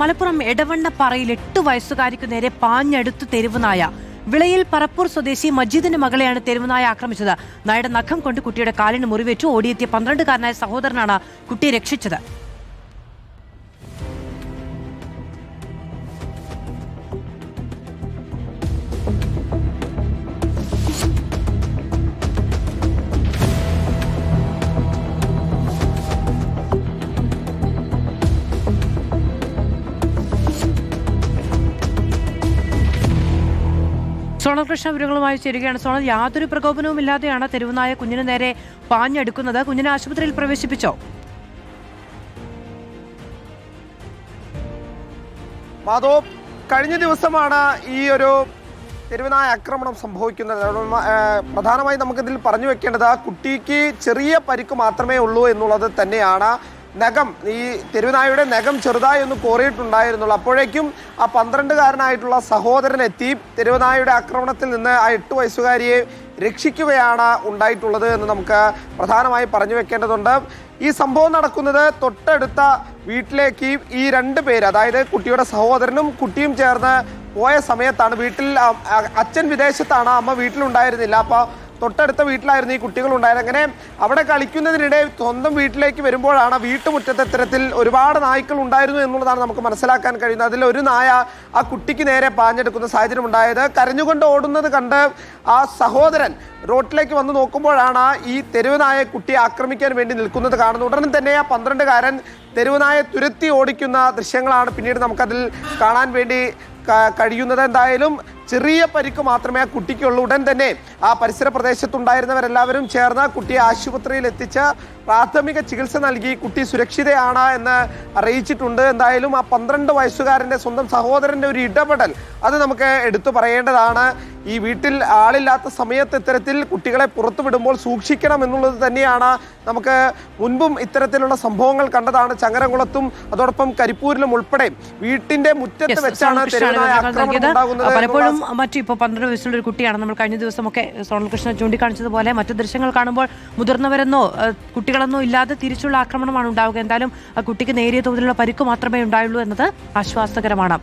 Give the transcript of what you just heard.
മലപ്പുറം എടവണ്ണപ്പാറയിൽ 8 വയസ്സുകാരിക്ക് നേരെ പാഞ്ഞെടുത്ത് തെരുവുനായ. വിളയിൽ പറപ്പൂർ സ്വദേശി മജീദിന്റെ മകളെയാണ് തെരുവുനായ ആക്രമിച്ചത്. നായയുടെ നഖം കൊണ്ട് കുട്ടിയുടെ കാലിന് മുറിവേറ്റു. ഓടിയെത്തിയ 12-കാരനായ സഹോദരനാണ് കുട്ടിയെ രക്ഷിച്ചത്. സോണൽ കൃഷ്ണ വിവരങ്ങളുമായി ചേരുകയാണ്. സോണൽ, യാതൊരു പ്രകോപനവും ഇല്ലാതെയാണ് തെരുവുനായ കുഞ്ഞിന് നേരെ പാഞ്ഞെടുക്കുന്നത്. കുഞ്ഞിനെ ആശുപത്രിയിൽ പ്രവേശിപ്പിച്ചോ? മാധവ്, കഴിഞ്ഞ ദിവസമാണ് ഈ ഒരു തെരുവുനായ ആക്രമണം സംഭവിക്കുന്നത്. പ്രധാനമായും നമുക്കിതിൽ പറഞ്ഞു വെക്കേണ്ടത് കുട്ടിക്ക് ചെറിയ പരിക്ക് മാത്രമേ ഉള്ളൂ എന്നുള്ളത് തന്നെയാണ്. നഖം, ഈ തെരുവുനായയുടെ നഖം ചെറുതായി ഒന്ന് കോറിയിട്ടുണ്ടായിരുന്നുള്ളൂ. അപ്പോഴേക്കും ആ 12-കാരനായിട്ടുള്ള സഹോദരൻ എത്തി തെരുവുനായയുടെ ആക്രമണത്തിൽ നിന്ന് ആ 8 വയസ്സുകാരിയെ രക്ഷിക്കുകയാണ് ഉണ്ടായിട്ടുള്ളത് എന്ന് നമുക്ക് പ്രധാനമായി പറഞ്ഞു വെക്കേണ്ടതുണ്ട്. ഈ സംഭവം നടക്കുന്നത് തൊട്ടടുത്ത വീട്ടിലേക്ക് ഈ 2 പേര്, അതായത് കുട്ടിയുടെ സഹോദരനും കുട്ടിയും ചേർന്ന് പോയ സമയത്താണ്. വീട്ടിൽ അച്ഛൻ വിദേശത്താണ്, അമ്മ വീട്ടിലുണ്ടായിരുന്നില്ല. അപ്പോൾ തൊട്ടടുത്ത വീട്ടിലായിരുന്നു ഈ കുട്ടികൾ ഉണ്ടായത്. അങ്ങനെ അവിടെ കളിക്കുന്നതിനിടെ സ്വന്തം വീട്ടിലേക്ക് വരുമ്പോഴാണ് വീട്ടുമുറ്റത്ത് ഇത്തരത്തിൽ ഒരുപാട് നായ്ക്കൾ ഉണ്ടായിരുന്നു എന്നുള്ളതാണ് നമുക്ക് മനസ്സിലാക്കാൻ കഴിയുന്നത്. അതിൽ ഒരു നായ ആ കുട്ടിക്ക് നേരെ പാഞ്ഞെടുക്കുന്ന സാഹചര്യം ഉണ്ടായത്. കരഞ്ഞുകൊണ്ട് ഓടുന്നത് കണ്ട് ആ സഹോദരൻ റോട്ടിലേക്ക് വന്ന് നോക്കുമ്പോഴാണ് ഈ തെരുവുനായ കുട്ടിയെ ആക്രമിക്കാൻ വേണ്ടി നിൽക്കുന്നത് കാണുന്നത്. ഉടനെ തന്നെ ആ 12-കാരൻ തെരുവുനായ തുരത്തി ഓടിക്കുന്ന ദൃശ്യങ്ങളാണ് പിന്നീട് നമുക്കതിൽ കാണാൻ വേണ്ടി കഴിയുന്നത്. എന്തായാലും ചെറിയ പരിക്ക് മാത്രമേ ആ കുട്ടിക്കുള്ളൂ. ഉടൻ തന്നെ ആ പരിസര പ്രദേശത്തുണ്ടായിരുന്നവരെല്ലാവരും ചേർന്ന് കുട്ടിയെ ആശുപത്രിയിൽ എത്തിച്ച് പ്രാഥമിക ചികിത്സ നൽകി കുട്ടി സുരക്ഷിതയാണ് എന്ന് അറിയിച്ചിട്ടുണ്ട്. എന്തായാലും ആ 12 വയസ്സുകാരൻ്റെ സ്വന്തം സഹോദരൻ്റെ ഒരു ഇടപെടൽ അത് നമുക്ക് എടുത്തു പറയേണ്ടതാണ്. ഈ വീട്ടിൽ ആളില്ലാത്ത സമയത്ത് ഇത്തരത്തിൽ കുട്ടികളെ പുറത്തു വിടുമ്പോൾ സൂക്ഷിക്കണം എന്നുള്ളത് തന്നെയാണ്. നമുക്ക് മുൻപും ഇത്തരത്തിലുള്ള സംഭവങ്ങൾ കണ്ടതാണ്. ചങ്ങരംകുളത്തും അതോടൊപ്പം കരിപ്പൂരിലും ഉൾപ്പെടെ വീട്ടിന്റെ മുറ്റത്ത് വെച്ചാണ് തെരുവുനായ ആക്രമണം ഉണ്ടാകുന്നത്. പലപ്പോഴും മറ്റു ഇപ്പോൾ 12 വയസ്സുള്ള ഒരു കുട്ടിയാണ്. നമ്മൾ കഴിഞ്ഞ ദിവസമൊക്കെ സോണൽ കൃഷ്ണ ചൂണ്ടിക്കാണിച്ചതുപോലെ മറ്റു ദൃശ്യങ്ങൾ കാണുമ്പോൾ മുതിർന്നവരെന്നോ കുട്ടികളെന്നോ ഇല്ലാതെ തിരിച്ചുള്ള ആക്രമണമാണ് ഉണ്ടാവുക. എന്തായാലും ആ കുട്ടിക്ക് നേരിയ തോതിലുള്ള പരിക്ക് മാത്രമേ ഉണ്ടായുള്ളൂ എന്നത് ആശ്വാസകരമാണ്.